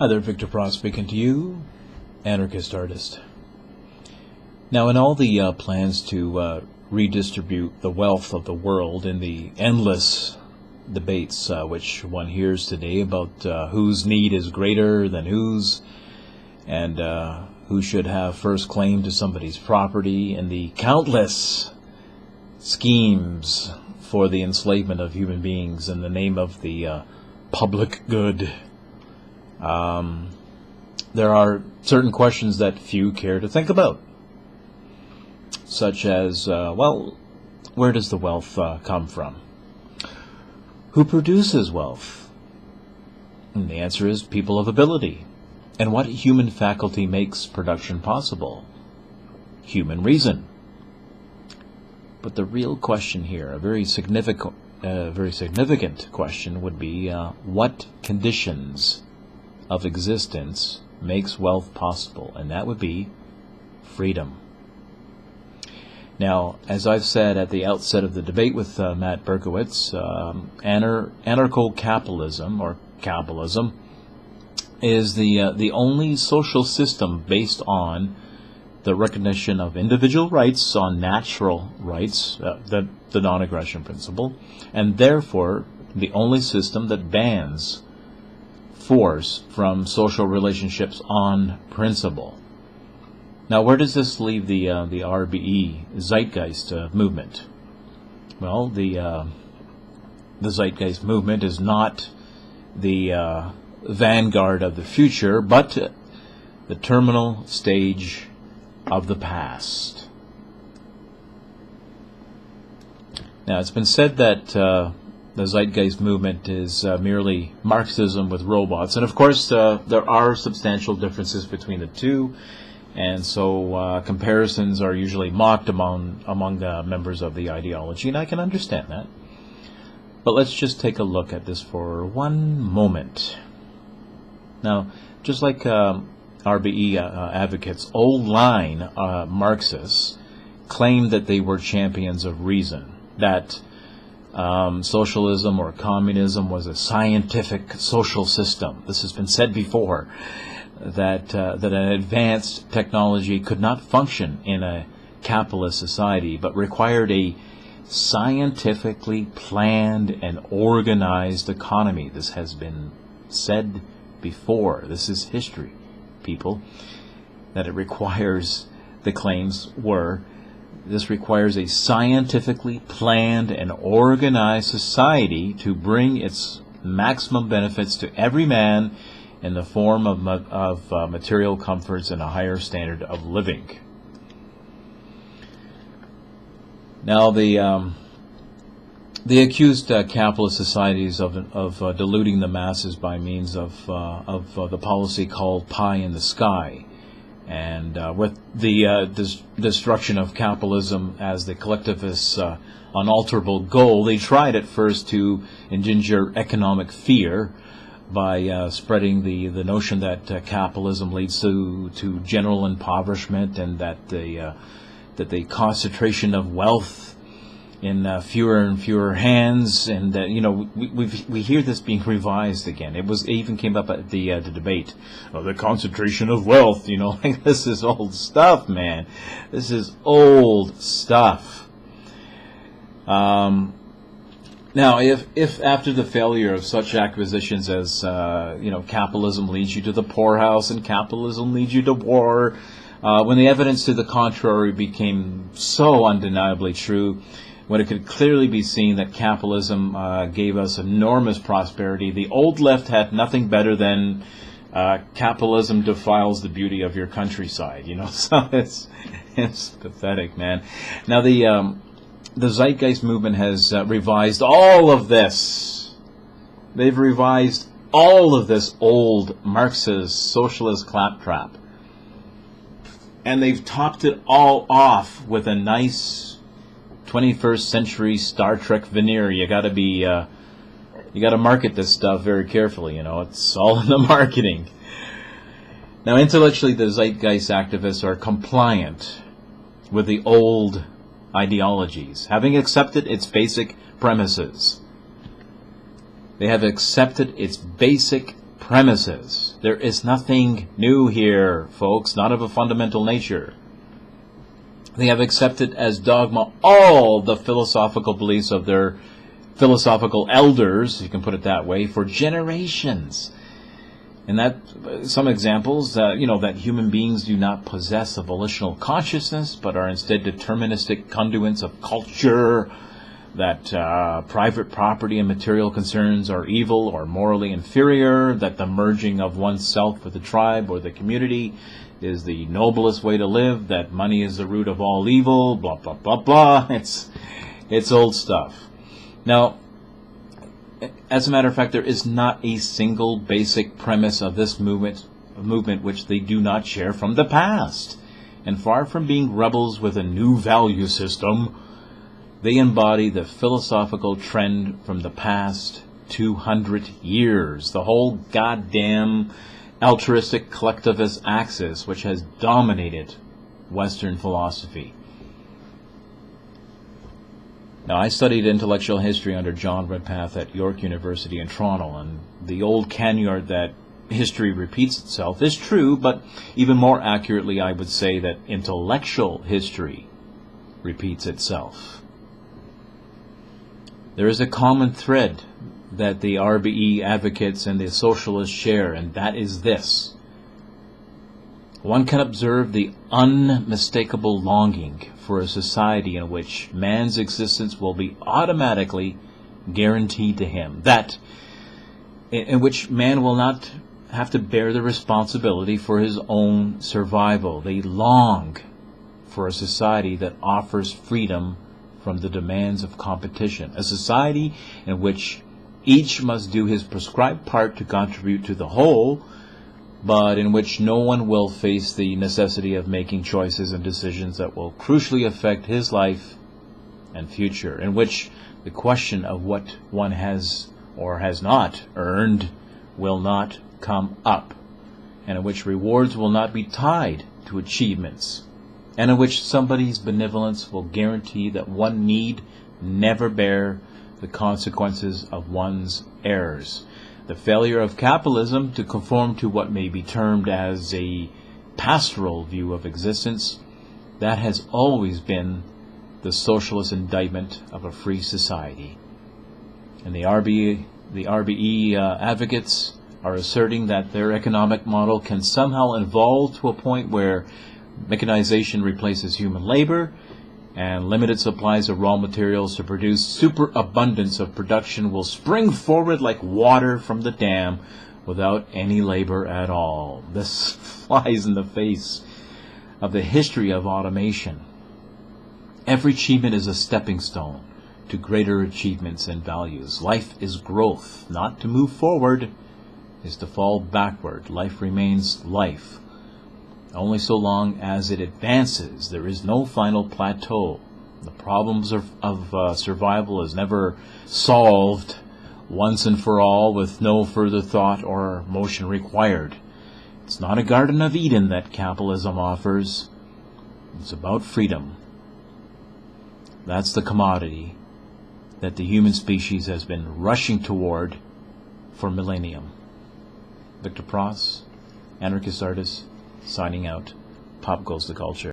Hi there, Victor Pross speaking to you, anarchist artist. Now, in all the plans to redistribute the wealth of the world in the endless debates which one hears today about whose need is greater than whose, and who should have first claim to somebody's property, and the countless schemes for the enslavement of human beings in the name of the public good, there are certain questions that few care to think about, such as, well, where does the wealth come from? Who produces wealth? And the answer is people of ability. And what human faculty makes production possible? Human reason. But the real question here, a very significant question, would be what conditions of existence makes wealth possible? And that would be freedom. Now, as I've said at the outset of the debate with Matt Berkowitz, anarcho-capitalism, or capitalism, is the only social system based on the recognition of individual rights, on natural rights, the non-aggression principle, and therefore the only system that bans force from social relationships on principle. Now, where does this leave the RBE, Zeitgeist Movement? Well, the Zeitgeist Movement is not the vanguard of the future, but the terminal stage of the past. Now, it's been said that the Zeitgeist Movement is merely Marxism with robots, and of course there are substantial differences between the two. And so comparisons are usually mocked among members of the ideology, and I can understand that. But let's just take a look at this for one moment. Now, just like RBE advocates, old-line Marxists claimed that they were champions of reason, that socialism or communism was a scientific social system. This has been said before. That an advanced technology could not function in a capitalist society, but required a scientifically planned and organized economy. This has been said before. This is history, people. That it requires, the claims were, this requires a scientifically planned and organized society to bring its maximum benefits to every man in the form of material comforts and a higher standard of living. Now, the accused capitalist societies of deluding the masses by means of the policy called pie in the sky, and with the destruction of capitalism as the collectivists' unalterable goal, they tried at first to engender economic fear by spreading the notion that capitalism leads to general impoverishment, and that the concentration of wealth in fewer and fewer hands, and that we hear this being revised again. It even came up at the debate. Oh, the concentration of wealth. This is old stuff, man. This is old stuff. Now, if after the failure of such acquisitions as, capitalism leads you to the poorhouse and capitalism leads you to war, when the evidence to the contrary became so undeniably true, when it could clearly be seen that capitalism gave us enormous prosperity, the old left had nothing better than capitalism defiles the beauty of your countryside, so it's pathetic, man. Now, the Zeitgeist Movement has revised all of this. They've revised all of this old Marxist socialist claptrap. And they've topped it all off with a nice 21st century Star Trek veneer. You gotta market this stuff very carefully, it's all in the marketing. Now, intellectually, the Zeitgeist activists are compliant with the old ideologies, having accepted its basic premises. They have accepted its basic premises. There is nothing new here, folks, not of a fundamental nature. They have accepted as dogma all the philosophical beliefs of their philosophical elders, you can put it that way, for generations. And that some examples, that human beings do not possess a volitional consciousness, but are instead deterministic conduits of culture, that private property and material concerns are evil or morally inferior, that the merging of oneself with the tribe or the community is the noblest way to live, that money is the root of all evil, blah, blah, blah, blah. It's old stuff. Now, as a matter of fact, there is not a single basic premise of this movement which they do not share from the past. And far from being rebels with a new value system, they embody the philosophical trend from the past 200 years. The whole goddamn altruistic collectivist axis which has dominated Western philosophy. Now, I studied intellectual history under John Redpath at York University in Toronto, and the old canard that history repeats itself is true, but even more accurately I would say that intellectual history repeats itself. There is a common thread that the RBE advocates and the socialists share, and that is this. One can observe the unmistakable longing for a society in which man's existence will be automatically guaranteed to him, that in which man will not have to bear the responsibility for his own survival. They long for a society that offers freedom from the demands of competition, a society in which each must do his prescribed part to contribute to the whole, but in which no one will face the necessity of making choices and decisions that will crucially affect his life and future, in which the question of what one has or has not earned will not come up, and in which rewards will not be tied to achievements, and in which somebody's benevolence will guarantee that one need never bear the consequences of one's errors. The failure of capitalism to conform to what may be termed as a pastoral view of existence, that has always been the socialist indictment of a free society. And the RBE advocates are asserting that their economic model can somehow evolve to a point where mechanization replaces human labor, and limited supplies of raw materials to produce superabundance of production will spring forward like water from the dam without any labor at all. This flies in the face of the history of automation. Every achievement is a stepping stone to greater achievements and values. Life is growth. Not to move forward is to fall backward. Life remains life. Only so long as it advances, there is no final plateau. The problems of survival is never solved once and for all with no further thought or motion required. It's not a Garden of Eden that capitalism offers. It's about freedom. That's the commodity that the human species has been rushing toward for millennium. Victor Pross, anarchist artist, signing out. Pop goes the culture.